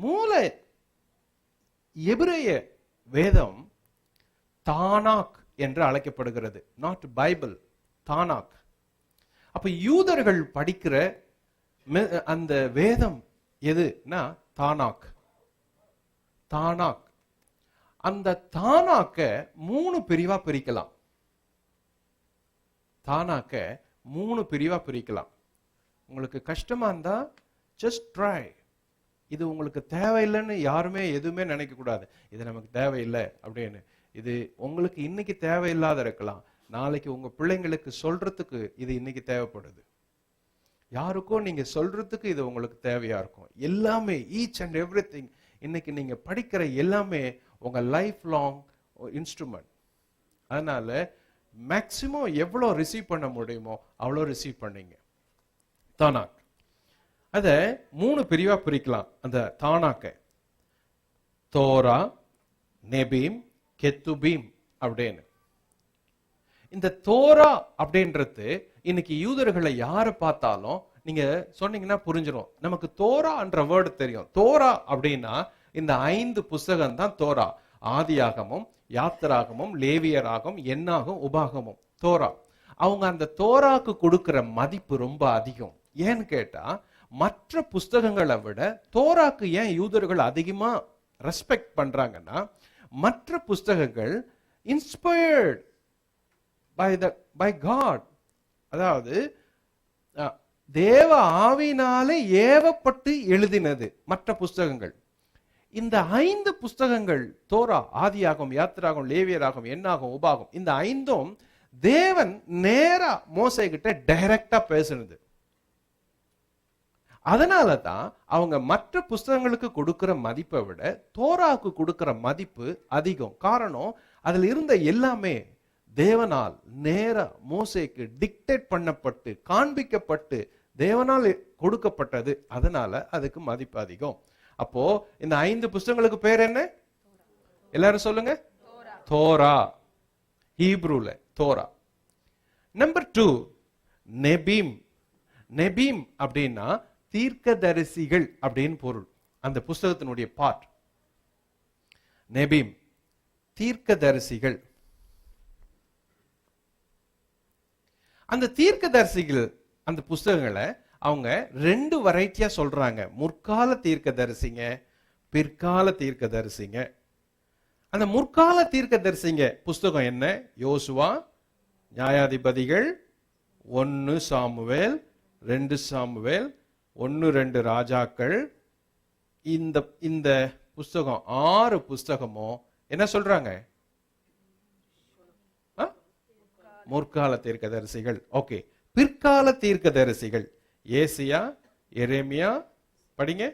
மூல எபிரேய வேதம் தானாக் என்று அழைக்கப்படுகிறது, நாட் பைபிள், தானாக். அப்ப யூதர்கள் படிக்கிற அந்த வேதம் எதுனா தானாக். தானாக். அந்த தானாக்க 3 பிரிவா பிரிக்கலாம். தானாக்க 3 பிரிவா பிரிக்கலாம். உங்களுக்கு கஷ்டமா இருந்தா ஜஸ்ட் ட்ரை. இது உங்களுக்கு தேவையில்லைன்னு யாருமே எதுவுமே நினைக்க கூடாது. இது நமக்கு தேவையில்லை அப்படின்னு. இது உங்களுக்கு இன்னைக்கு தேவையில்லாத இருக்கலாம், நாளைக்கு உங்க பிள்ளைங்களுக்கு சொல்றதுக்கு இது இன்னைக்கு தேவைப்படுது. யாருக்கோ நீங்க சொல்றதுக்கு இது உங்களுக்கு தேவையா இருக்கும். எல்லாமே ஈச் அண்ட் எவ்ரிதிங் இன்னைக்கு நீங்க படிக்கிற எல்லாமே உங்க லைஃப் லாங் இன்ஸ்ட்ருமெண்ட். அதனால மேக்சிமம் எவ்வளோ ரிசீவ் பண்ண முடியுமோ அவ்வளோ ரிசீவ் பண்ணீங்க. தானாக் அத 3 பிரிவா பிரிக்கலாம். அந்த தானாக்க தோரா, நெபீம், கெத்துபீம் அப்படின்னு. இந்த தோரா அப்படின்றது இன்னைக்கு யூதர்களை யாரை பார்த்தாலும் நீங்க சொன்னீங்கன்னா புரிஞ்சிடும். நமக்கு தோரான்ற வேர்டு தெரியும். தோரா அப்படின்னா இந்த 5 புஸ்தகம் தான் தோரா. ஆதியாகமும், யாத்திராகமும், லேவியராகும், எண்ணாகும், உபாகமும். தோரா. அவங்க அந்த தோராக்கு கொடுக்கிற மதிப்பு ரொம்ப அதிகம். ஏன்னு கேட்டா மற்ற புஸ்தகங்களை விட தோராக்கு ஏன் யூதர்கள் அதிகமா ரெஸ்பெக்ட் பண்றாங்கன்னா, மற்ற புஸ்தகங்கள் இன்ஸ்பயர்ட் பை காட், அதாவது தேவ ஆவினாலே ஏவப்பட்டு எழுதினது மற்ற புஸ்தகங்கள். இந்த 5 புஸ்தகங்கள் தோரா, ஆதியாகும், யாத்திராகும், லேவியராகும், எண்ணாகும், உபாகம், இந்த 5ம் தேவன் நேரா மோசே கிட்ட டைரக்டா பேசுனது. அதனால தான் அவங்க மற்ற புஸ்தகங்களுக்கு கொடுக்கிற மதிப்பை விட தோராக்கு கொடுக்கிற மதிப்பு அதிகம். காரணம், அதுல இருந்த எல்லாமே தேவனால் நேரா மோசேக்கு டிக்டேட் பண்ணப்பட்டு காண்பிக்கப்பட்டு தேவனால் கொடுக்கப்பட்டது. அதனால அதுக்கு மதிப்பு அதிகம். அப்போ இந்த 5 புஸ்தகங்களுக்கு பேர் என்ன? எல்லாரும் சொல்லுங்க. தோரா. ஹீப்ரூல தோரா. நம்பர் 2 நெபீம். நெபீம் அப்படின்னா தீர்க்கதரிசிகள் அப்படின்னு பொருள். அந்த புஸ்தகத்தினுடைய பார்ட் நெபீம், தீர்க்கதரிசிகள். அந்த தீர்க்கதரிசிகள் அந்த புஸ்தகங்களை அவங்க 2 வெரைட்டியா சொல்றாங்க. முற்கால தீர்க்கதரிசிங்க, பிற்கால தீர்க்கதரிசிங்க. அந்த முற்கால தீர்க்கதரிசிங்க புஸ்தகம் என்ன? யோசுவா, நியாயாதிபதிகள், 1 சாமுவேல், 2 சாமுவேல், 1-2 ராஜாக்கள். இந்த புஸ்தகம் 6 புஸ்தகமும் என்ன சொல்றாங்க? முற்கால தீர்க்கதரிசிகள். ஓகே. பிற்கால தீர்க்கதரிசிகள் ஏசியா, எரேமியா, படிங்க.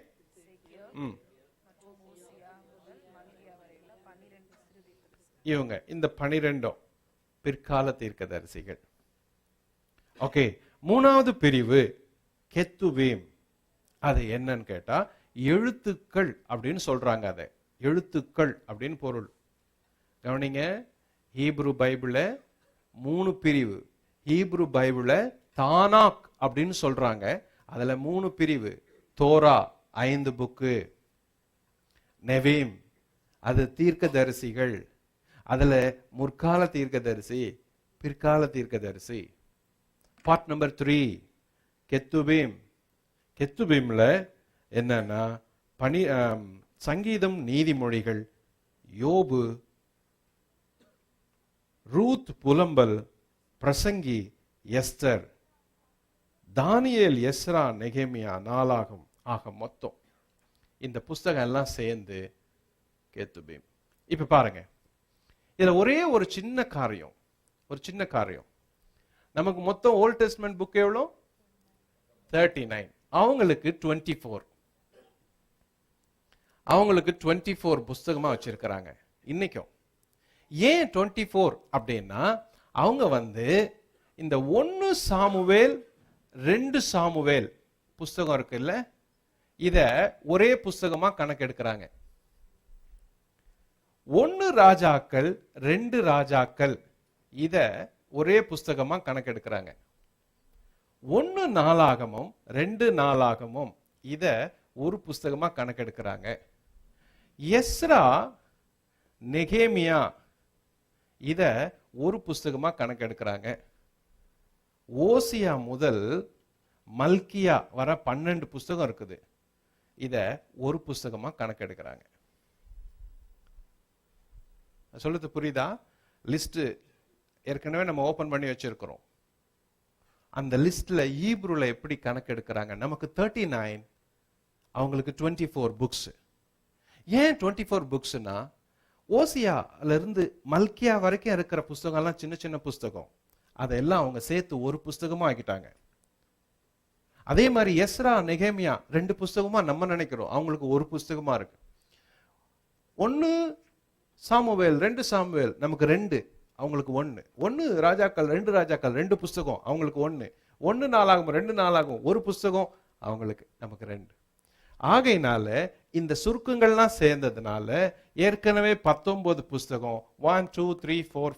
இவங்க இந்த 12 பிற்கால தீர்க்கதரிசிகள். ஓகே. 3வது பிரிவு கெத்துபீம். அது என்னன்னு கேட்டா எழுத்துக்கள் அப்படின்னு சொல்றாங்க. அதை எழுத்துக்கள் அப்படின்னு பொருள். கவனிங்க, ஹீப்ரு பைபிள 3 பிரிவு. ஹீப்ரு பைபிள தானாக் அப்படின்னு சொல்றாங்க. அதுல 3 பிரிவு. தோரா 5 புக்கு, நெவீம் அது தீர்க்கதரிசிகள், அதுல முற்கால தீர்க்கதரிசி, பிற்கால தீர்க்கதரிசி. Part number 3 கெத்துபீம். கெத்துபீம்ல என்னன்னா சங்கீதம், நீதிமொழிகள், யோபு, ரூத், புலம்பல், பிரசங்கி, எஸ்தர், தானியேல், எஸ்ரா, நெகேமியா, நாளாகம் ஆக மொத்தம் இந்த புஸ்தகம் எல்லாம் சேர்ந்து கெத்துபீம். இப்ப பாருங்க, இதுல ஒரே ஒரு சின்ன காரியம். நமக்கு மொத்தம் ஓல்ட் டெஸ்ட்மென்ட் புக் எவ்வளோ? 39. அவங்களுக்கு 24. அவங்களுக்கு 24 புஸ்தகமா வச்சிருக்கிறாங்க இன்னைக்கும். ஏன் 24 அப்படின்னா, அவங்க இந்த 1 சாமுவேல் 2 சாமுவேல் புஸ்தகம் இருக்குல்ல, இத ஒரே புஸ்தகமா கணக்கெடுக்கிறாங்க. 1 ராஜாக்கள் 2 ராஜாக்கள் இத ஒரே புஸ்தகமா கணக்கெடுக்கிறாங்க. 1 நாளாகமும் 2 நாளாகமும் இத ஒரு புஸ்தகமா கணக்கெடுக்கிறாங்க. எஸ்ரா, நெகேமியா இத ஒரு புஸ்தகமா கணக்கெடுக்கிறாங்க. ஓசியா முதல் மல்கியா வர 12 புஸ்தகம் இருக்குது. இத ஒரு புஸ்தகமா கணக்கெடுக்கிறாங்க. சொல்லுது புரியுதா? லிஸ்ட் ஏற்கனவே நம்ம ஓபன் பண்ணி வச்சிருக்கிறோம். அந்த லிஸ்ட்ல ஹீப்ரூல எப்படி கணக்கெடுக்கிறாங்க? நமக்கு 39, அவங்களுக்கு 24 புக்ஸ். ஏன் 24 புக்ஸ்னா, ஓசியால இருந்து மல்கியா வரைக்கும் இருக்கிற புஸ்தகம்லாம் சின்ன சின்ன புஸ்தகம், அதெல்லாம் அவங்க சேர்த்து ஒரு புஸ்தகமா ஆக்கிட்டாங்க. அதே மாதிரி எஸ்ரா, நெகேமியா 2 புஸ்தகமா நம்ம நினைக்கிறோம், அவங்களுக்கு ஒரு புஸ்தகமா இருக்கு. 1 சாமுவேல், 2 சாமுவேல் நமக்கு 2, அவங்களுக்கு 1 ராஜாக்கள், 2 ராஜாக்கள் 2 புஸ்தகம், அவங்களுக்கு 1 நாளாகும், 2 நாளாகும், ஒரு புஸ்தகம் அவங்களுக்கு, நமக்கு 2. ஆகையினால இந்த சுருக்கங்கள்லாம் சேர்ந்ததுனால ஏற்கனவே 19 புஸ்தகம், 1 2 3 4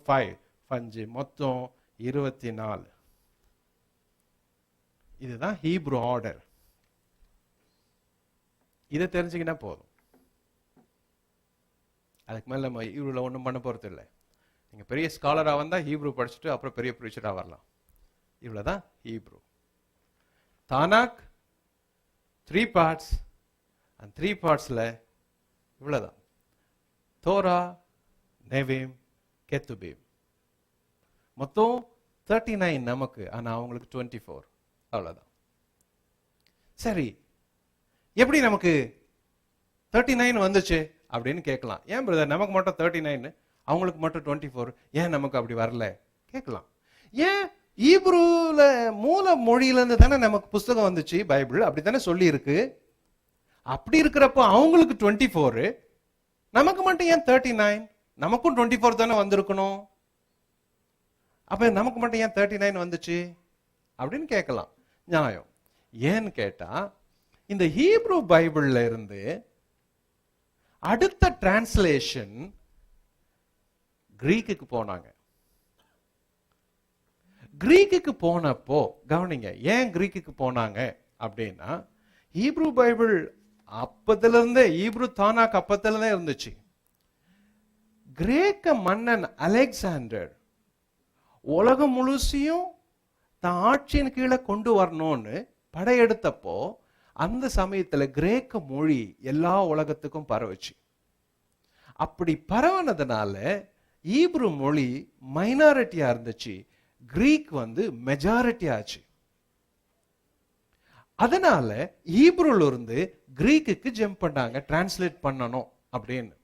5 மொத்தம் 24. இதுதான் ஹீப்ரு ஆர்டர். இதை தெரிஞ்சுக்கினா போதும். அதுக்கு மேல நம்ம ஹீப்ருல ஒன்றும் பண்ண போறது இல்லை. நீங்க பெரிய ஸ்காலரா வந்தா ஹீப்ரு படிச்சுட்டு அப்புறம் பெரிய ப்ரீச்சரா வரலாம். இவ்வளவுதான் ஹீப்ரு. தானாக் 3 பார்ட்ஸ். அந்த 3 பார்ட்ஸ்ல இவ்வளவுதான். தோரா, நெவீம், கெத்துபீம். மொத்தம் 39 நமக்கு, ஆனா அவங்களுக்கு 24. அவ்வளவுதான். சரி, எப்படி நமக்கு 39 வந்துச்சு அப்படின்னு கேட்கலாம். ஏன் பிரதர் நமக்கு மட்டும் 39, அவங்களுக்கு மட்டும் 24, ஏன் நமக்கு அப்படி வரல கேட்கலாம். ஏன் ஹீப்ரூல மூல மொழியில இருந்து தானே நமக்கு புஸ்தகம் வந்துச்சு, பைபிள் அப்படித்தானே சொல்லி இருக்கு. அப்படி இருக்கிறப்போ அவங்களுக்கு 24, நமக்கு மட்டும் ஏன் 39? நமக்கும் 24 தானே வந்திருக்கணும். அப்ப நமக்கு மட்டும் ஏன் 39 வந்துச்சு அப்படின்னு கேட்கலாம். நியாயம். ஏன்னு கேட்டா, இந்த ஹீப்ரு பைபிள்ல இருந்து அடுத்த டிரான்ஸ்லேஷன் கிரீக்குக்கு போனாங்க. கிரீக்குக்கு போனப்போ கவனிங்க, ஏன் கிரீக்குக்கு போனாங்க அப்படின்னா, ஹீப்ரு பைபிள் அப்பத்துல இருந்தே, ஹீப்ரு தானாக் அப்பத்துல இருந்தே இருந்துச்சு. கிரேக்க மன்னன் அலெக்சாண்டர் உலகம் முழுசையும் தான் ஆட்சியின் கீழே கொண்டு வரணும்னு படையெடுத்தப்போ, அந்த சமயத்துல கிரேக்க மொழி எல்லா உலகத்துக்கும் பரவுச்சு. அப்படி பரவனதுனால ஹீப்ரு மொழி மைனாரிட்டியா இருந்துச்சு, கிரீக் மெஜாரிட்டி ஆச்சு. அதனால ஹீப்ருல இருந்து கிரீக்குக்கு ஜம்ப் பண்ணாங்க, டிரான்ஸ்லேட் பண்ணணும் அப்படின்னு.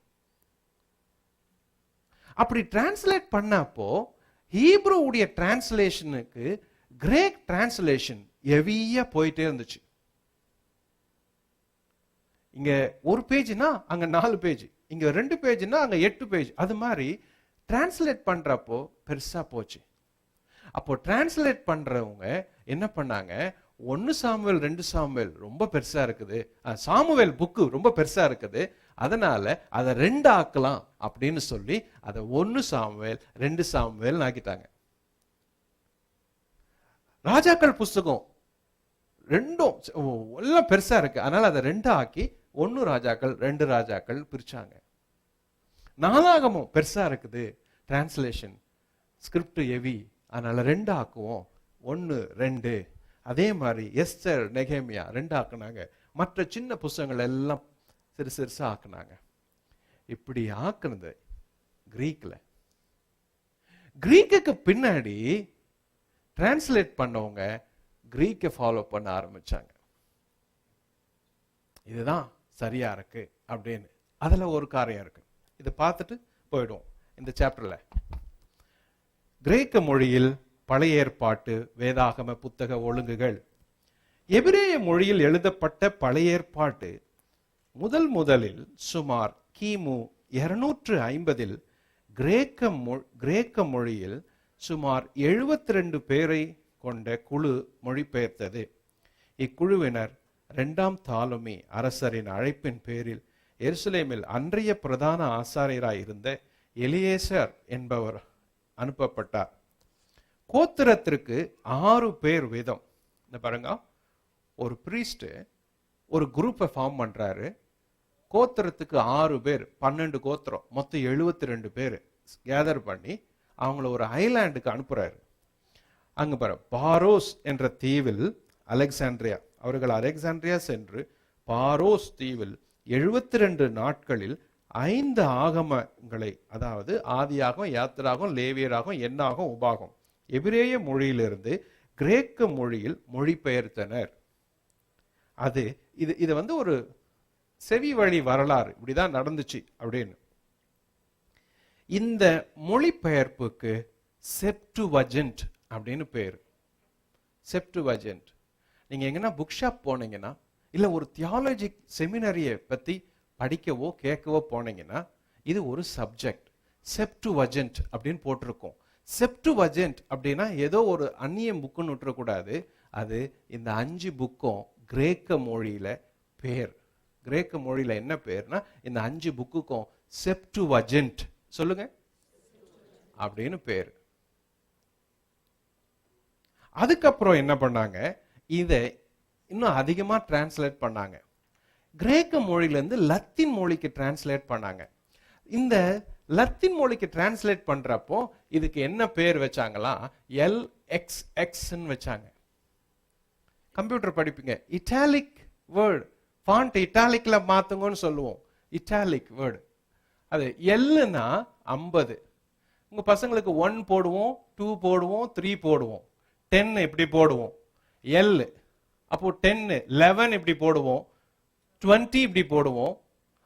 அப்படி டிரான்ஸ்லேட் பண்ணப்போ ஹீப்ரு உடைய டிரான்ஸ்லேஷனுக்கு கிரேக் டிரான்ஸ்லேஷன் ஹெவியா போயிட்டே இருந்துச்சு. இங்க ஒரு பேஜ்னா அங்க 4 பேஜ், இங்க 2 பேஜ்னா அங்க 8 பேஜ், அது மாதிரி டிரான்ஸ்லேட் பண்றப்போ பெருசா போச்சு. அப்போ டிரான்ஸ்லேட் பண்றவங்க என்ன பண்ணாங்க, 1 சாமுவேல் 2 சாமுவேல் ரொம்ப பெருசா இருக்குது, சாமுவேல் புக்கு ரொம்ப பெருசா இருக்குது, அதனால அதை 2 ஆக்கலாம் அப்படின்னு சொல்லி அதை 1 சாமுவேல் 2 சாமுவேல் ஆக்கிட்டாங்க. ராஜாக்கள் புஸ்தகம் ரெண்டும் எல்லாம் பெருசா இருக்கு, அதனால அதை 2 ஆக்கி 1 ராஜாக்கள் 2 ராஜாக்கள் பிரிச்சாங்க. நாளாகமும் பெருசா இருக்குது, டிரான்ஸ்லேஷன் ஸ்கிரிப்ட் ஹெவி, அதனால 2 ஆக்குவோம், 1 2. அதே மாதிரி எஸ்தர், நெகேமியா 2 ஆக்குனாங்க. மற்ற சின்ன புஸ்தகங்கள் எல்லாம் சிறு சிறுசா ஆக்குனாங்க. இப்படி ஆக்குனது கிரீக்ல. கிரீக்குக்கு பின்னாடி டிரான்ஸ்லேட் பண்ணவங்க கிரீக்கை ஃபாலோ பண்ண ஆரம்பிச்சாங்க. இதுதான் சரியா இருக்கு அப்படின்னு. அதுல ஒரு காரியம் இருக்கு, இதை பார்த்துட்டு போயிடும். இந்த சாப்டர்ல கிரேக்க மொழியில் பழைய ஏற்பாட்டு வேதாகம புத்தக ஒழுங்குகள். எபிரேய மொழியில் எழுதப்பட்ட பழைய ஏற்பாட்டு முதலில் சுமார் கிமு 250 கிரேக்க மொழியில் சுமார் 72 பேரை கொண்ட குழு மொழிபெயர்த்தது. இக்குழுவினர் 2ஆம் தாலமி அரசரின் அழைப்பின் பேரில் எருசலேமில் அன்றைய பிரதான ஆசாரியராய் இருந்த எலியேசர் என்பவர் அனுப்பப்பட்டார். கோத்திரத்திற்கு 6 பேர் வீதம். பாருங்க, ஒரு பிரீஸ்ட் ஒரு குரூப்பை ஃபார்ம் பண்றாரு. கோத்திரத்துக்கு 6 பேர், 12 கோத்திரம், மொத்தம் 72 பேர் கேதர் பண்ணி அவங்கள ஒரு ஐலாண்டுக்கு அனுப்புறாரு. அங்க பாரு, பாரோஸ் என்ற தீவில் அலெக்சாண்ட்ரியா, அவர்கள் அலெக்சாண்ட்ரியா சென்று பாரோஸ் தீவில் 72 நாட்களில் 5 ஆகமங்களை, அதாவது ஆதியாகம், யாத்திராகம், லேவியராகம், எண்ணாகம், உபாகம், எபிரேய மொழியிலிருந்து கிரேக்க மொழியில் மொழிபெயர்த்தனர். அது இது ஒரு செவி வழி வரலாறு, இப்படிதான் நடந்துச்சு அப்படின்னு. இந்த மொழிபெயர்ப்புக்கு செப்டுவஜென்ட் அப்படின்னு பேரு. செப்டுவஜென்ட். நீங்க எங்கன்னா புக் ஷாப் போனீங்கன்னா, இல்ல ஒரு தியாலஜி செமினரியை பத்தி படிக்கவோ கேட்கவோ போனீங்கன்னா, இது ஒரு சப்ஜெக்ட். செப்டுவஜென்ட் அப்படின்னு போட்டிருக்கோம். செப்டுவஜென்ட் அப்படின்னா ஏதோ ஒரு அந்நிய புக்குன்னு விட்டுறக்கூடாது. அது இந்த 5 புக்கும் கிரேக்க மொழியில பேர். கிரேக்க மொழியில என்ன பேர்னா, இந்த 5 புக்குக்கும் செப்டுவஜென்ட் சொல்லுங்க அப்படின்னு பேர். அதுக்கப்புறம் என்ன பண்ணாங்க, இதை இன்னும் அதிகமா டிரான்ஸ்லேட் பண்ணாங்க. கிரேக்க மொழியிலிருந்து லத்தீன் மொழிக்கு டிரான்ஸ்லேட் பண்ணாங்க. இந்த லத்தீன் மொழிக்கு டிரான்ஸ்லேட் பண்றப்போ இதுக்கு என்ன பேர் வச்சாங்களா, LXX வச்சாங்க. கம்ப்யூட்டர் படிப்பீங்க, இட்டாலிக் வேர்டு, ஃபாண்ட் இட்டாலிக்ல மாத்துங்கன்னு சொல்லுவோம். Italic word. அது எல்னா 50. உங்க பசங்களுக்கு 1 போடுவோம், 2 போடுவோம், 3 போடுவோம், 10 இப்படி போடுவோம். எல் அப்போ 10, 11 இப்படி போடுவோம், 20 இப்படி போடுவோம்.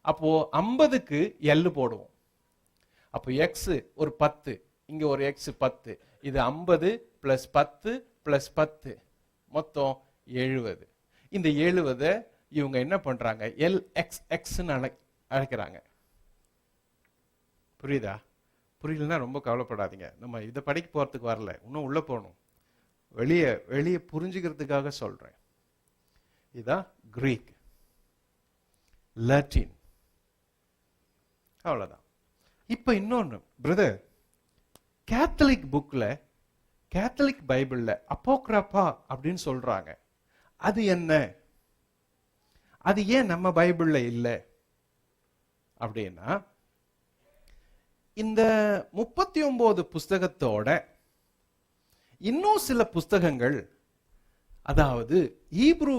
அப்போ 50க்கு எல் போடுவோம். அப்போ எக்ஸ் ஒரு 10, இங்க ஒரு எக்ஸ் 10. இது 50 பிளஸ் 10 பிளஸ் 10 மொத்தம் 70. இந்த 70 இவங்க என்ன பண்றாங்க, LXX அழைக்கிறாங்க. புரியுதா? புரியலன்னா ரொம்ப கவலைப்படாதீங்க. நம்ம இதை படிக்க போறதுக்கு வரல, இன்னும் உள்ள போகணும். வெளியே புரிஞ்சுக்கிறதுக்காக சொல்றேன். இதான் கிரீக், லத்தீன், அவ்வளவுதான். இப்ப இன்னொன்னு பிரதர், கேத்தலிக் புக்ல, கேத்தலிக் பைபிள்ல அப்போக்ராபா அப்படின்னு சொல்றாங்க. அது என்ன? அது ஏன் நம்ம பைபிள்ல இல்லை அப்படின்னா, இந்த 39 புஸ்தகத்தோட இன்னும் சில புஸ்தகங்கள், அதாவது ஈப்ரு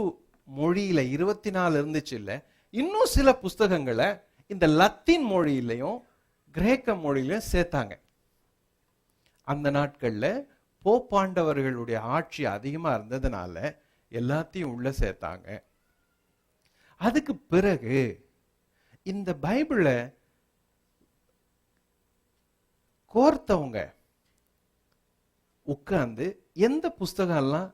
மொழியில 24 இருந்துச்சு இல்ல, இன்னும் சில புஸ்தகங்களை இந்த லத்தீன் மொழியிலையும் கிரேக்க மொழியிலையும் சேர்த்தாங்க. அந்த நாட்கள்ல போப்பாண்டவர்களுடைய ஆட்சி அதிகமா இருந்ததுனால எல்லாத்தையும் உள்ள சேர்த்தாங்க. அதுக்கு பிறகு இந்த பைபிளை கோர்த்தவங்க உட்கார்ந்து எந்த புஸ்தகம் எல்லாம்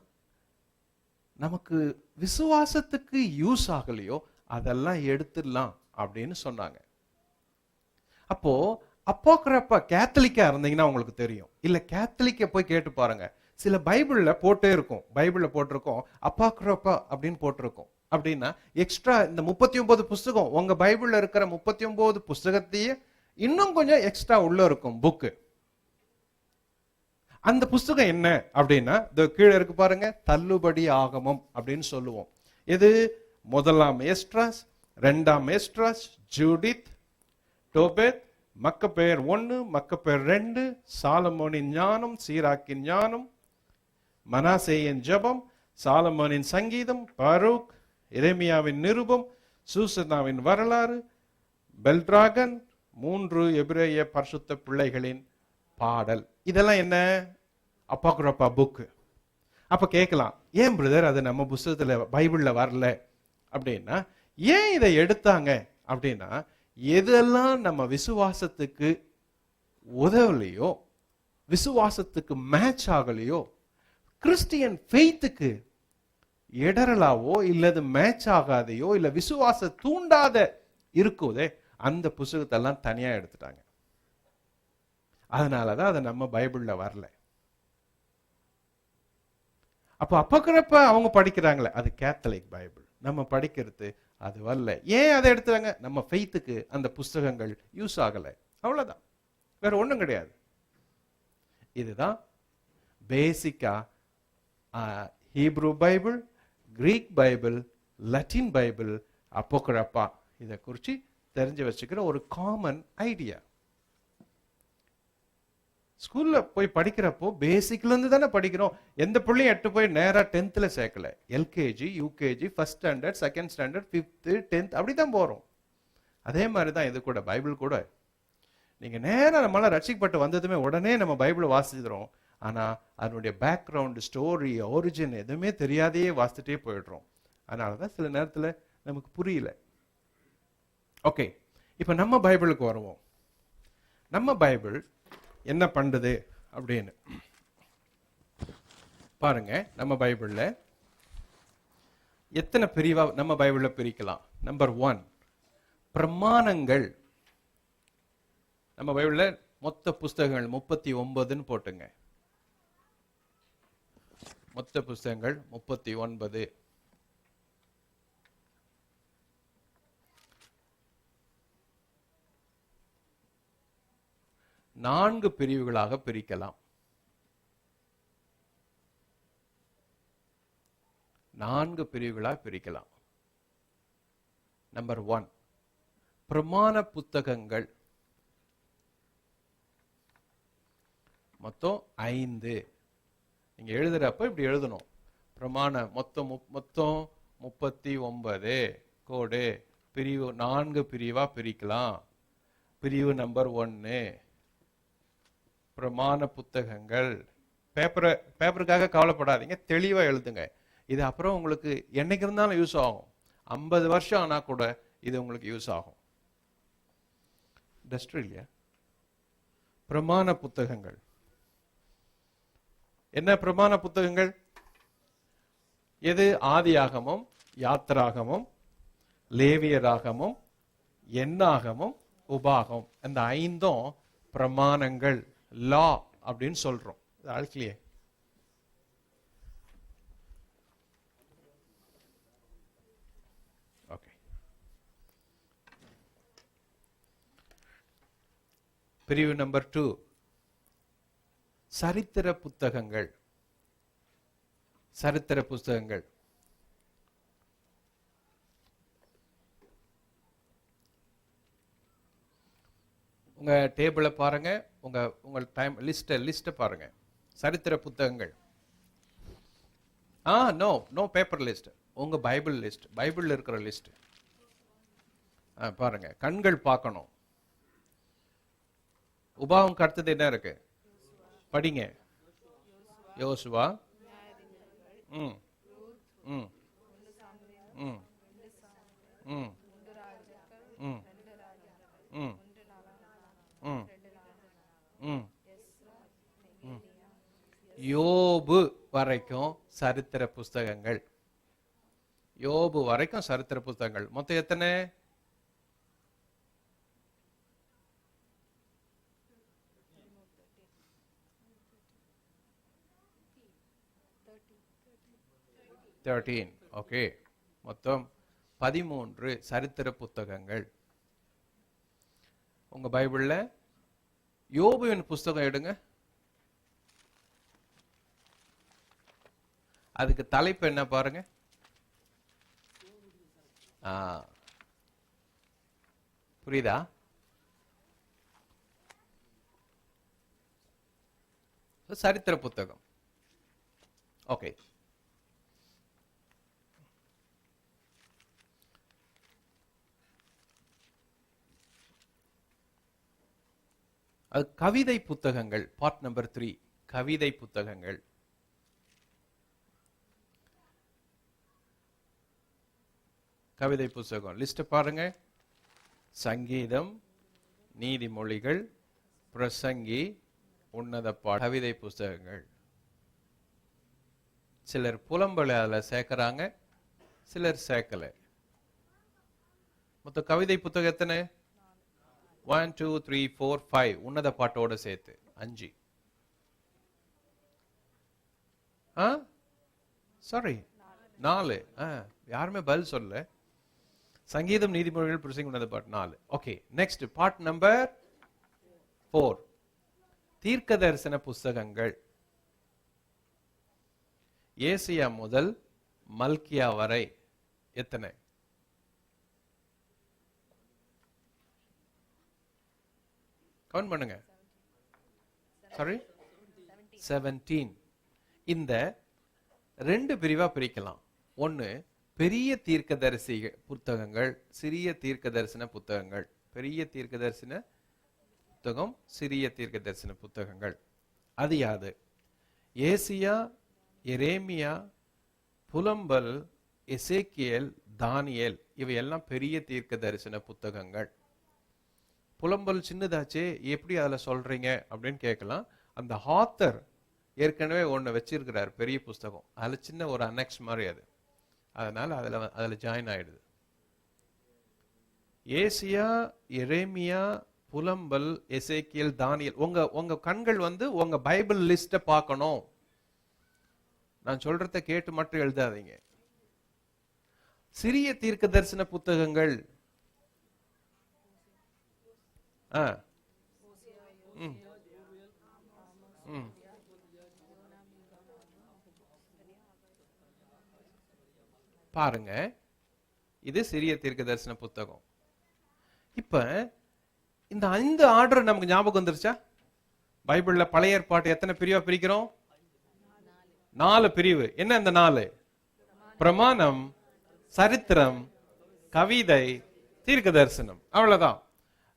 நமக்கு விசுவாசத்துக்கு யூஸ் ஆகலையோ அதெல்லாம் எடுத்துடலாம் அப்படின்னு சொன்னாங்க. அப்போ அப்போக்ராபா, கேத்தலிக்கா இருந்தீங்கன்னா உங்களுக்கு தெரியும். இல்ல கேத்தலிக்க போய் கேட்டு பாருங்க, சில பைபிள்ல போட்டே இருக்கும், பைபிள்ல போட்டிருக்கோம் அப்போக்ராபா அப்படின்னு போட்டிருக்கோம். அப்படின்னா எக்ஸ்ட்ரா இந்த 39 புஸ்தகம், உங்க பைபிள்ல இருக்கிற 39 புஸ்தகத்தையே இன்னும் கொஞ்சம் எக்ஸ்ட்ரா உள்ள இருக்கும் புக்கு. அந்த புஸ்தகம் என்ன அப்படின்னா, கீழே இருக்கு பாருங்க, தள்ளுபடி ஆகமம் அப்படின்னு சொல்லுவோம். இது 1ஆம் எஸ்ட்ராஸ், 2ஆம் எஸ்ட்ராஸ், ஜூடித், டோபேத், மக்கபேர் 1, மக்கபேர் 2, சாலமோனின் ஞானம், சீராக்கின் ஞானம், மனாசேயின் ஜெபம், சாலமோனின் சங்கீதம், பரூக், எரேமியாவின் நிருபம், சூசனாவின் வரலாறு, பெல்ட்ராகன், 3 எபிரேய பரிசுத்த பிள்ளைகளின் பாடல். இதெல்லாம் என்ன? அப்போக்ராபா புக். அப்ப கேட்கலாம், ஏன் பிரதர் அது நம்ம புஸ்தகத்துல பைபிள்ல வரல அப்படின்னா, ஏன் இதை எடுத்தாங்க அப்படின்னா, எதெல்லாம் நம்ம விசுவாசத்துக்கு உதவலையோ, விசுவாசத்துக்கு மேட்ச் ஆகலையோ, கிறிஸ்டியன் ஃபெய்த்துக்கு இடரலாவோ இல்லது மேட்ச் ஆகாதையோ இல்ல விசுவாச தூண்டாத இருக்குதே, அந்த புஸ்தகத்தெல்லாம் தனியா எடுத்துட்டாங்க. அதனாலதான் அதை நம்ம பைபிள்ல வரல. அப்ப அப்போக்ராபா அவங்க படிக்கிறாங்களே, அது கேத்தலிக் பைபிள். நம்ம படிக்கிறது அது வரல. ஏன் அதை எடுத்தாங்க? நம்ம ஃபெய்த்துக்கு அந்த புஸ்தகங்கள் யூஸ் ஆகல, அவ்வளவுதான், வேற ஒண்ணும் கிடையாது. இதுதான் பேசிக்கா Hebrew Bible, Greek Bible, Latin Bible, Apocrypha. இதை குறித்து தெரிஞ்சு வச்சுக்கிற ஒரு காமன் ஐடியா. ஸ்கூல்ல போய் படிக்கிறப்போ பேசிக்ல இருந்து தானே படிக்கிறோம். எந்த பிள்ளையும் எட்டு போய் நேரா 10th சேர்க்கல. LKG, UKG, first standard, second standard, 5th, 10th அப்படிதான் போறோம். அதே மாதிரி தான் இது கூட, பைபிள் கூட. நீங்க நேரா நம்மளால ரட்சிக்கப்பட்டு வந்ததுமே உடனே நம்ம பைபிளை வாசிக்கிறோம். ஆனா அதனுடைய பேக்ரவுண்ட், ஸ்டோரி, ஒரிஜின் எதுவுமே தெரியாதையே வாசிச்சுட்டே போயிடுறோம். அதனாலதான் சில நேரத்துல நமக்கு புரியல. ஓகே, இப்ப நம்ம பைபிளுக்கு வருவோம். நம்ம பைபிள் என்ன பண்ணுது அப்படின்னு பாருங்க. நம்ம பைபிள்ல எத்தனை பிரிவா நம்ம பைபிள்ல பிரிக்கலாம்? நம்பர் 1, பிரமாணங்கள். நம்ம பைபிள்ல மொத்த புஸ்தகங்கள் 39ன்னு போட்டுங்க. மொத்த புஸ்தகங்கள் 39. நான்கு பிரிவுகளாக பிரிக்கலாம். 4 பிரிவுகளாக பிரிக்கலாம். நம்பர் 1, பிரமாண புத்தகங்கள். மொத்தம் 5. நீங்க எழுதுறப்ப இப்படி எழுதணும். பிரமாண மொத்தம் 39 கோடு. பிரிவு 4 பிரிவா பிரிக்கலாம். பிரிவு நம்பர் 1, பிரமாண புத்தகங்கள். பேப்பருக்காக கவலைப்படாதீங்க, தெளிவா எழுதுங்க. இது அப்புறம் உங்களுக்கு என்னைக்கு இருந்தாலும் யூஸ் ஆகும். 50 வருஷம் ஆனா கூட இது உங்களுக்கு யூஸ் ஆகும். டஸ்ட் இல்லையா? பிரமாண புத்தகங்கள். என்ன பிரமாண புத்தகங்கள்? எது? ஆதியாகமும், யாத்திராகமும், லேவியராகமும், எண்ணாகமும், உபாகம். இந்த 5ம் பிரமாணங்கள், லா அப்படின்னு சொல்றோம். ஆழ்கிலியே ஓகே. பிரிவு நம்பர் 2, சரித்திர புத்தகங்கள். சரித்திர புத்தகங்கள் உங்க டேபிள பாருங்க. உங்க டைம் லிஸ்ட் பாருங்க. சரித்திர புத்தகங்கள். நோ பேப்பர் லிஸ்ட், உங்க பைபிள் லிஸ்ட், பைபிள்ல இருக்கிற லிஸ்ட் பாருங்க. கண்கள் பார்க்கணும். உபாகம் அடுத்தது என்ன இருக்கு? படிங்க. யோசுவா, ம் ம் ம் ம் ம் ம் யோபு வரைக்கும் சரித்திர புஸ்தகங்கள். யோபு வரைக்கும் சரித்திர புஸ்தகங்கள். மொத்தம் எத்தனை? 13. ஓகே, மொத்தம் 13 சரித்திர புத்தகங்கள். உங்க பைபிள்ல யோபுவின் புஸ்தகம் எடுங்க. அதுக்கு தலைப்பு என்ன பாருங்க. புரியுதா? சரித்திர புத்தகம். ஓகே, அது கவிதை புத்தகங்கள். பார்ட் நம்பர் 3, கவிதை புத்தகங்கள். கவிதை புத்தகம் லிஸ்ட் பாருங்க. சங்கீதம், நீதிமொழிகள், பிரசங்கி, உன்னத பாட்டு, கவிதை புத்தகங்கள். சிலர் புலம்பலை அதில் சேர்க்கிறாங்க, சிலர் சேர்க்கல. மொத்த கவிதை புத்தகம் எத்தனை? 1 2 3 4 5 உன்னத பாட்டோட சேர்த்து 5. சாரி 4. யாருமே பதில் சொல்ல. சங்கீதம், நீதிமொழிகள், பிரசங்கி, உன்னத பாட்டு 4. ஓகே, நெக்ஸ்ட் பார்ட் நம்பர் 4, தீர்க்க தரிசன புஸ்தகங்கள். ஏசியா முதல் மல்கியா வரை எத்தனை? கவுண்ட் பண்ணுங்க. சாரி, 17. இந்த 2 பிரிவா பிரிக்கலாம். ஒன்னு பெரிய தீர்க்கதரிசி புத்தகங்கள், சிறிய தீர்க்க தரிசன புத்தகங்கள். பெரிய தீர்க்க தரிசன புத்தகம், சிறிய தீர்க்க தரிசன புத்தகங்கள். அது யாது? ஏசியா, எரேமியா, புலம்பல், எசேக்கியேல், தானியேல், இவையெல்லாம் பெரிய தீர்க்க தரிசன புத்தகங்கள். புலம்பல் சின்னதாச்சே, எப்படி அதுல சொல்றீங்க அப்படின்னு கேட்கலாம். அந்த ஆத்தர் ஏற்கனவே ஒன்னு வச்சிருக்கிறார், பெரிய புஸ்தகம். அதுல சின்ன ஒரு அனெக்ஸ் மாதிரி அது, அதனால அதுல ஜாயின் ஆயிடுது. ஏசியா, எரேமியா, புலம்பல், எசேக்கியேல், தானியேல். உங்க கண்கள் உங்க பைபிள் லிஸ்ட பார்க்கணும். நான் சொல்றத கேட்டு மட்டும் எழுதாதீங்க. சிறிய தீர்க்க தரிசன புத்தகங்கள், பாருங்க, இது சிறிய தீர்க்க தரிசன புத்தகம். இப்ப இந்த 5 ஆர்டர் நமக்கு ஞாபகம் வந்துருச்சா? பைபிள்ல பழைய ஏற்பாட்டு எத்தனை பிரிவா பிரிக்கிறோம்? 4 பிரிவு. என்ன இந்த 4? பிரமாணம், சரித்திரம், கவிதை, தீர்க்க தரிசனம். அவ்வளவுதான்.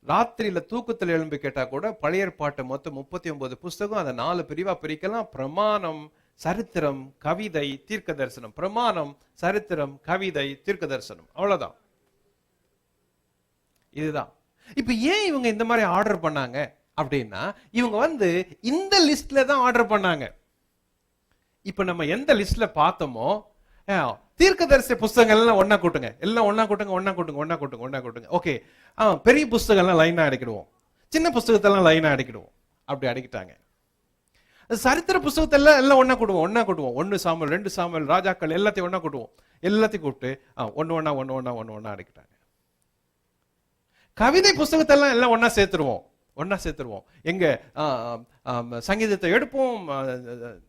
ராத்திரியில தூக்கத்தில் எழும்பி கேட்டா கூட பழைய ஏற்பாட்டு மொத்தம் 39 புஸ்தகம், அதை 4 பிரிவா பிரிக்கலாம். பிரமாணம், சரித்திரம், கவிதை, தீர்க்க தரிசனம். பிரமாணம், சரித்திரம், கவிதை, தீர்க்க தரிசனம். அவ்வளவுதான். இதுதான். இப்ப ஏன் இவங்க இந்த மாதிரி ஆர்டர் பண்ணாங்க அப்படின்னா, இவங்க இந்த லிஸ்ட்ல தான் ஆர்டர் பண்ணாங்க. இப்ப நம்ம எந்த லிஸ்ட்ல பார்த்தோமோ, தீர்க்கதரிசி புஸ்தகங்கள் எல்லாம் ஒன்னா கூட்டுங்க, எல்லாம் ஒன்னா கூட்டுங்க, ஒன்னா கூட்டுங்க, ஒன்னா கூட்டுங்க, ஒன்னா கூட்டுங்க. ஓகே, பெரிய புஸ்தகம்லாம் லைனா அடிக்கிடுவோம், சின்ன புஸ்தகத்தெல்லாம் லைனா அடிக்கிடுவோம். அப்படி அடிக்கிட்டாங்க. சரித்திர புஸ்தகத்தை எல்லாம் ஒன்னா கூட்டுவோம், ஒன்னா கூட்டுவோம். 1 சாமுவேல், 2 சாமுவேல், ராஜாக்கள் எல்லாத்தையும் ஒன்னா கூட்டுவோம். எல்லாத்தையும் கூப்பிட்டு ஒன்னு அடிக்கிட்டாங்க. கவிதை புஸ்தகத்தெல்லாம் எல்லாம் ஒன்னா சேர்த்துருவோம். எங்க சங்கீதத்தை எடுப்போம்,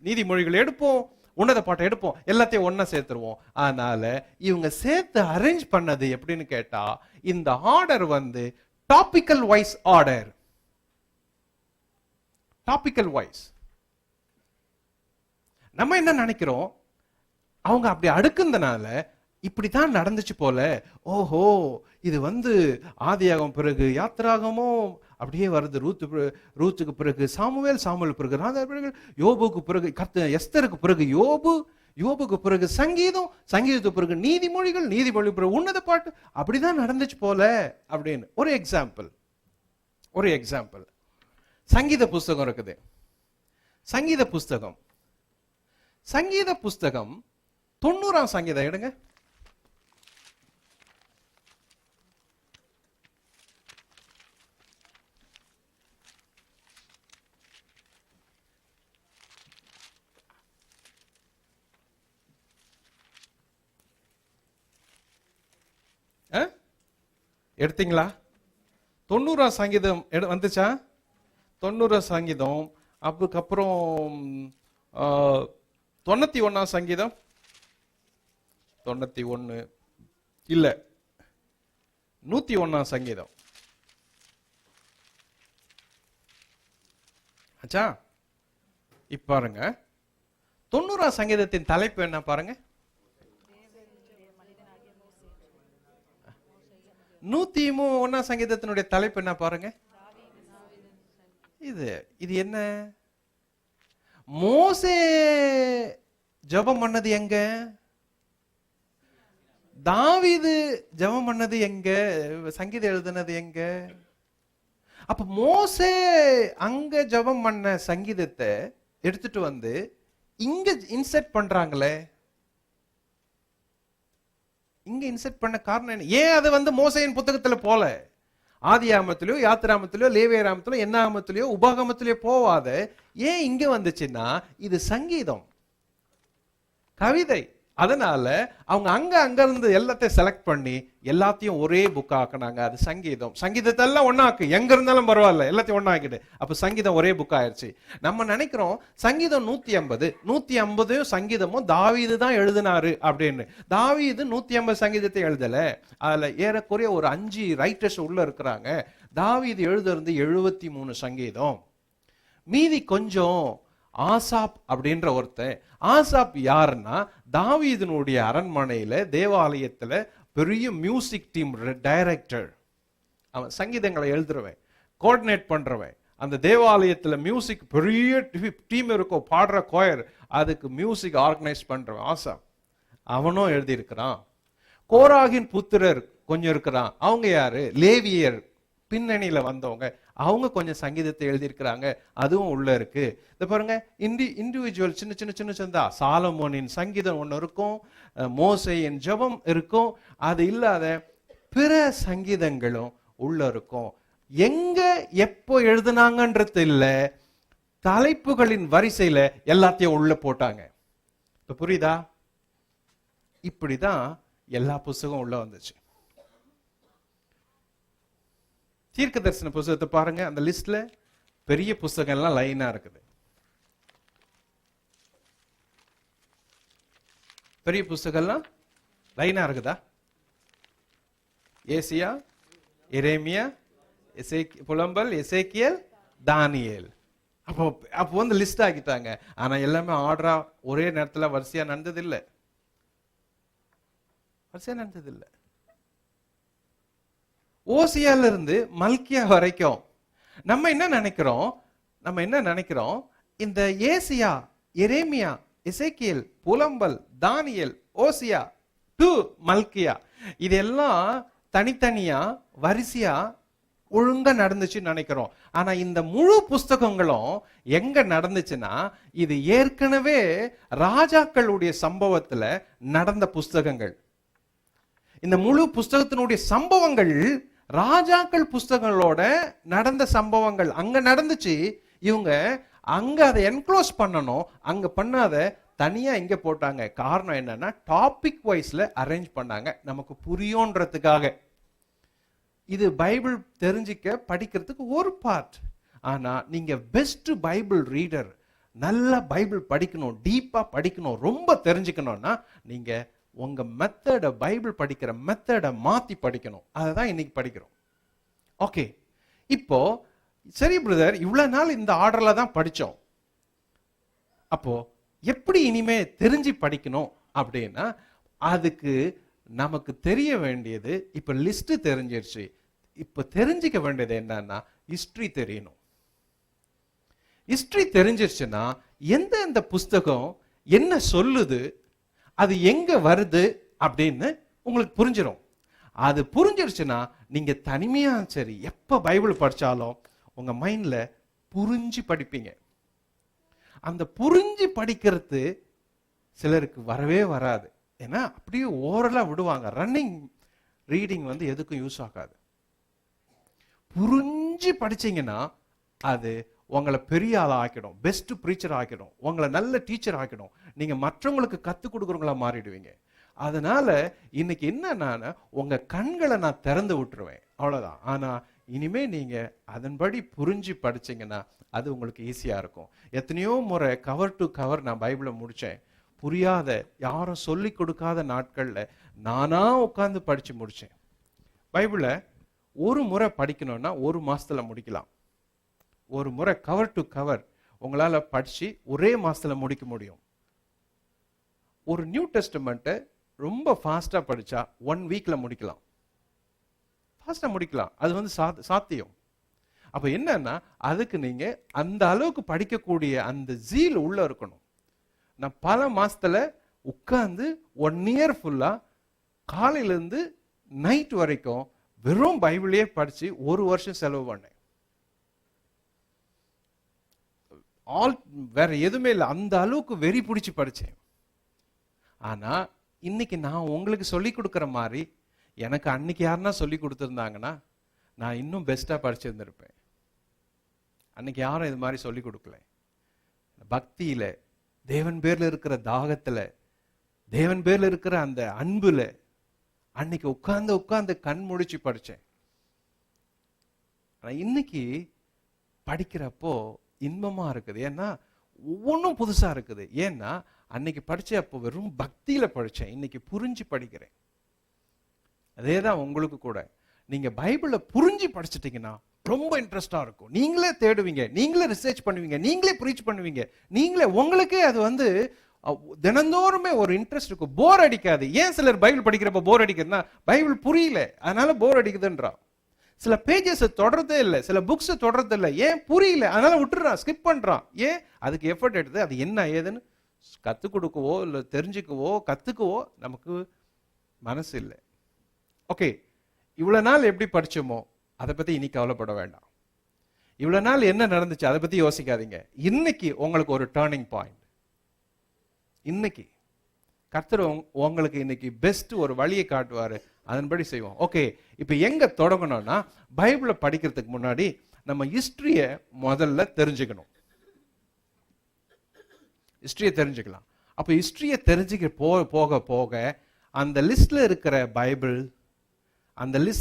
நீதிமொழிகள் எடுப்போம், உன்னத பாட்டை எடுப்போம், எல்லாத்தையும் ஒன்னா சேர்த்துருவோம். அதனால இவங்க சேர்த்து அரேஞ்ச் பண்ணது எப்படின்னு கேட்டா, இந்த order topical wise order. Topical wise. நம்ம என்ன நினைக்கிறோம், அவங்க அப்படி அடுக்குறதுனால இப்படித்தான் நடந்துச்சு போல. ஓஹோ, இது ஆதியாகமம் பிறகு யாத்திராகமும் அப்படியே வருது, ரூத்துக்கு பிறகு சாமுவேல், சாமுவேல் பிறகு ராஜா, பிறகு யோபுக்கு பிறகு எஸ்தருக்கு பிறகு யோபுக்கு பிறகு சங்கீதம், சங்கீதத்துக்கு பிறகு நீதிமொழிகள், நீதிமொழி பிறகு உன்னத பாட்டு. அப்படிதான் நடந்துச்சு போல அப்படின்னு ஒரு எக்ஸாம்பிள். சங்கீத புஸ்தகம் இருக்குது. சங்கீத புஸ்தகம் 90ஆம் சங்கீதம் எடுங்க. எடுத்தீங்களா? 90ஆம் சங்கீதம் வந்துச்சா? 90ஆம் சங்கீதம். அதுக்கப்புறம் 91ஆம் சங்கீதம். 91 இல்ல, 101ஆம் சங்கீதம். ஆச்சா? இப்ப பாருங்க, 90ஆம் சங்கீதத்தின் தலைப்பு என்ன பாருங்க. 101ஆம் சங்கீதத்தினுடைய தலைப்பு என்ன பாருங்க. இது என்ன? மோசே ஜெபம் பண்ணது எங்க? தாவீது ஜெபம் பண்ணது எங்க? சங்கீதம் எழுதுனது எங்க? அப்ப மோசே அங்க ஜெபம் பண்ண சங்கீதத்தை எடுத்துட்டு இங்க இன்செர்ட் பண்றாங்களே. இங்க இன்செர்ட் பண்ண காரணம் என்ன? ஏன் அது மோசேயின் புத்தகத்துல போல? ஆதியாகமத்திலயோ, யாத்திராகமத்திலயோ, லேவியராகமத்திலயோ, என்னாகமத்திலயோ, உபாகமத்திலயோ போவாத ஏன் இங்க வந்துச்சுன்னா, இது சங்கீதம், கவிதை. அதனால அவங்க அங்க இருந்து எல்லாத்தையும் செலக்ட் பண்ணி எல்லாத்தையும் ஒரே புக் ஆக்குனாங்க. அது சங்கீதம். சங்கீதத்தெல்லாம் ஒன்னாக்கு, எங்க இருந்தாலும் பரவாயில்ல, எல்லாத்தையும் ஒன்னாக்கிட்டு அப்ப சங்கீதம் ஒரே புக் ஆயிடுச்சு. நம்ம நினைக்கிறோம் சங்கீதம் 150 சங்கீதமும் தாவீது தான் எழுதினாரு அப்படின்னு. தாவீது 150 சங்கீதத்தை எழுதல. அதுல ஏறக்குறைய ஒரு 5 ரைட்டர்ஸ் உள்ள இருக்கிறாங்க. தாவீது எழுதுறது 73 சங்கீதம். மீதி கொஞ்சம் ஆசாப் அப்படின்ற ஒருத்தன். ஆசாப் யாருன்னா தாவீதினுடைய அரண்மனையில தேவாலயத்துல பெரிய மியூசிக் டீம் டைரக்டர். அவன் சங்கீதங்களை எழுதுறவன், கோஆர்டினேட் பண்றவன். அந்த தேவாலயத்துல மியூசிக் பெரிய டீம் இருக்கும், பாடுற கோயர், அதுக்கு மியூசிக் ஆர்கனைஸ் பண்றவன் ஆசாப். அவனும் எழுதி இருக்கிறான். கோராகின் புத்திரர் கொஞ்சம் இருக்கிறான். அவங்க யாரு? லேவியர், பின்னணியில வந்தவங்க. அவங்க கொஞ்சம் சங்கீதத்தை எழுதியிருக்கிறாங்க, அதுவும் உள்ள இருக்கு. இத பாருங்க, இண்டிவிஜுவல் சின்ன சின்ன சின்ன சின்னதா சாலமோனின் சங்கீதம் ஒன்று இருக்கும், மோசேயின் ஜெபம் இருக்கும். அது இல்லாத பிற சங்கீதங்களும் உள்ள இருக்கும். எங்க எப்போ எழுதுனாங்கன்றது இல்ல, தலைப்புகளின் வரிசையில எல்லாத்தையும் உள்ள போட்டாங்க. இப்ப புரியுதா? இப்படிதான் எல்லா புஸ்தகம் உள்ள வந்துச்சு. தீர்க்க தரிசன புஸ்தகத்தை பாருங்க, அந்த லிஸ்ட்ல பெரிய புஸ்தகம் எல்லாம் லைனா இருக்குது. பெரிய புஸ்தகம் எல்லாம் லைனா இருக்குதா? ஏசியா, எரேமியா, புலம்பல், எசேக்கியேல், தானியேல். அப்போ வந்து லிஸ்ட் ஆக்கிட்டாங்க. ஆனா எல்லாமே ஆர்டரா ஒரே நேரத்துல வரிசையா நடந்தது இல்லை. ஓசியால இருந்து மல்கியா வரைக்கும் நம்ம என்ன நினைக்கிறோம்? இந்த ஏசியா, எரேமியா, எசேக்கியேல், புலம்பல், தானியேல், ஓசியா டு மல்கியா, இதெல்லாம் தனித்தனியா வரிசையா ஒழுங்கா நடந்துச்சுன்னு நினைக்கிறோம். ஆனா இந்த முழு புஸ்தகங்களும் எங்க நடந்துச்சுன்னா, இது ஏற்கனவே ராஜாக்களுடைய சம்பவத்துல நடந்த புஸ்தகங்கள். இந்த முழு புஸ்தகத்தினுடைய சம்பவங்கள் ராஜாக்கள் புஸ்தகங்களோட நடந்த சம்பவங்கள். அங்க நடந்துச்சு. இவங்க அங்க அதை என்க்ளோஸ் பண்ணணும், அங்க பண்ணாத தனியா இங்க போட்டாங்க. காரணம் என்னன்னா, டாபிக் வைஸ்ல அரேஞ்ச் பண்ணாங்க, நமக்கு புரியும்ன்றதுக்காக. இது பைபிள் தெரிஞ்சிக்க படிக்கிறதுக்கு ஒரு பார்ட். ஆனா நீங்க பெஸ்ட் பைபிள் ரீடர், நல்ல பைபிள் படிக்கணும், டீப்பா படிக்கணும், ரொம்ப தெரிஞ்சுக்கணும்னா நீங்க உங்க மெத்தட, பைபிள் படிக்கிற மெத்தட மாத்தி படிக்கணும். அதுதான் இன்னைக்கு படிக்கிறோம். ஓகே, இப்போ சரி பிரதர், இவ்வளவு நாள் இந்த ஆர்டர்ல தான் படிச்சோம், அப்போ எப்படி இனிமே தெரிஞ்சு படிக்கணும் அப்படின்னா, அதுக்கு நமக்கு தெரிய வேண்டியது, இப்ப லிஸ்ட் தெரிஞ்சிருச்சு, இப்ப தெரிஞ்சுக்க வேண்டியது என்னன்னா ஹிஸ்டரி தெரியணும். ஹிஸ்டரி தெரிஞ்சிருச்சுன்னா எந்த புஸ்தகம் என்ன சொல்லுது, அது எங்க வருது அப்படின்னு உங்களுக்கு புரிஞ்சிடும். அது புரிஞ்சிருச்சுன்னா நீங்க தனிமையா சரி எப்ப பைபிள் படிச்சாலும் உங்க மைண்ட்ல புரிஞ்சு படிப்பீங்க. அந்த புரிஞ்சு படிக்கிறது சிலருக்கு வரவே வராது. ஏன்னா அப்படியே ஓரலா விடுவாங்க. ரன்னிங் ரீடிங் வந்து எதுக்கும் யூஸ் ஆகாது. புரிஞ்சு படிச்சீங்கன்னா அது உங்களை பெரிய ஆளா ஆக்கிடும், பெஸ்ட் ப்ரீச்சர் ஆக்கிடும், உங்களை நல்ல டீச்சர் ஆக்கிடும், நீங்க மற்றவங்களுக்கு கத்துக் கொடுக்குறவங்களா மாறிடுவீங்க. அதனால இன்னைக்கு என்னன்னா, உங்க கண்களை நான் திறந்து விட்டுருவேன், அவ்வளவுதான். ஆனா இனிமே நீங்க அதன்படி புரிஞ்சு படிச்சீங்கன்னா அது உங்களுக்கு ஈஸியா இருக்கும். எத்தனையோ முறை கவர் டு கவர் நான் பைபிளை முடிச்சேன். புரியாத, யாரும் சொல்லி கொடுக்காத நாட்கள்ல நானா உட்கார்ந்து படிச்சு முடிச்சேன். பைபிளை ஒரு முறை படிக்கணும்னா 1 மாசத்துல முடிக்கலாம். ஒரு முறை கவர் டு கவர் உங்களால படிச்சு ஒரே மாசத்துல முடிக்க முடியும். ஒரு நியூ டெஸ்டமெண்ட்டை ரொம்ப ஃபாஸ்டா படிச்சா 1 வீக்ல முடிக்கலாம். ஃபாஸ்டா முடிக்கலாம். அது வந்து சாத்தியம். அப்ப என்னன்னா, அதுக்கு நீங்க அந்த அளவுக்கு படிக்கக்கூடிய அந்த ஜீல் உள்ள இருக்கணும். நான் பல மாசத்துல உட்கார்ந்து 1 இயர் ஃபுல்லா காலையில இருந்து நைட் வரைக்கும் வெறும் பைபிளையே படிச்சு 1 வருஷம் செலவு பண்ணேன். வேற எதுவுமே இல்லை, அந்த அளவுக்கு வெறி பிடிச்சு படிச்சேன். ஆனா இன்னைக்கு நான் உங்களுக்கு சொல்லி கொடுக்குற மாதிரி எனக்கு அன்னைக்கு யாருன்னா சொல்லி கொடுத்துருந்தாங்கன்னா நான் இன்னும் பெஸ்டா படிச்சிருந்திருப்பேன். அன்னைக்கு யாரும் இது மாதிரி சொல்லி கொடுக்கல. பக்தியில, தேவன் பேர்ல இருக்கிற தாகத்துல தேவன் பேர்ல இருக்கிற அந்த அன்புல அன்னைக்கு உட்கார்ந்து கண் முடிச்சு படிச்சேன். ஆனா இன்னைக்கு படிக்கிறப்போ இன்பமா இருக்குது. ஏன்னா ஒவ்வொன்றும் புதுசா இருக்குது. ஏன்னா அன்னைக்கு படிச்ச அப்போ வெறும் பக்தியில படிச்சேன், இன்னைக்கு புரிஞ்சு படிக்கிறேன். அதேதான் உங்களுக்கு கூட. நீங்க பைபிளை புரிஞ்சு படிச்சுட்டீங்கன்னா ரொம்ப இன்ட்ரெஸ்டா இருக்கும். நீங்களே தேடுவீங்க, நீங்களே ரிசர்ச் பண்ணுவீங்க, நீங்களே ப்ரீச் பண்ணுவீங்க, நீங்களே உங்களுக்கே அது தினந்தோறுமே ஒரு இன்ட்ரெஸ்ட் இருக்கும். போர் அடிக்காது. ஏன் சிலர் பைபிள் படிக்கிறப்ப போர் அடிக்குதுன்னா பைபிள் புரியல அதனால போர் அடிக்குதுன்றான். சில பேஜஸ் தொடர்றதே இல்லை, சில புக்ஸ் தொடர்றது இல்லை, ஏன் புரியல அதனால விட்டுறான், ஸ்கிப் பண்றான். ஏன்? அதுக்கு எஃபர்ட் எடுத்து அது என்ன ஏதுன்னு கத்துக் கொடுக்கவோ இல்லை தெரிஞ்சுக்கவோ கத்துக்கவோ நமக்கு மனசு இல்லை. ஓகே, இவ்வளவு நாள் எப்படி படிச்சோமோ அதை பத்தி இனி கவலைப்பட வேண்டாம். இவ்வளவு நாள் என்ன நடந்துச்சு அதை பத்தி யோசிக்காதீங்க. இன்னைக்கு உங்களுக்கு ஒரு டர்னிங் பாயிண்ட். இன்னைக்கு கர்த்தர் உங்களுக்கு இன்னைக்கு பெஸ்ட் ஒரு வழியை காட்டுவாரு, அதன்படி செய்வோம். ஓகே, இப்ப எங்க தொடங்கணும்னா பைபிளை படிக்கிறதுக்கு முன்னாடி நம்ம ஹிஸ்டரிய முதல்ல தெரிஞ்சுக்கணும். ஹிஸ்டரிய தெரிஞ்சுக்கலாம். அப்ப ஹிஸ்டரிய தெரிஞ்சுக்க போக போக அந்த லிஸ்ட்ல இருக்கிற பைபிள், அந்த லிஸ்ட்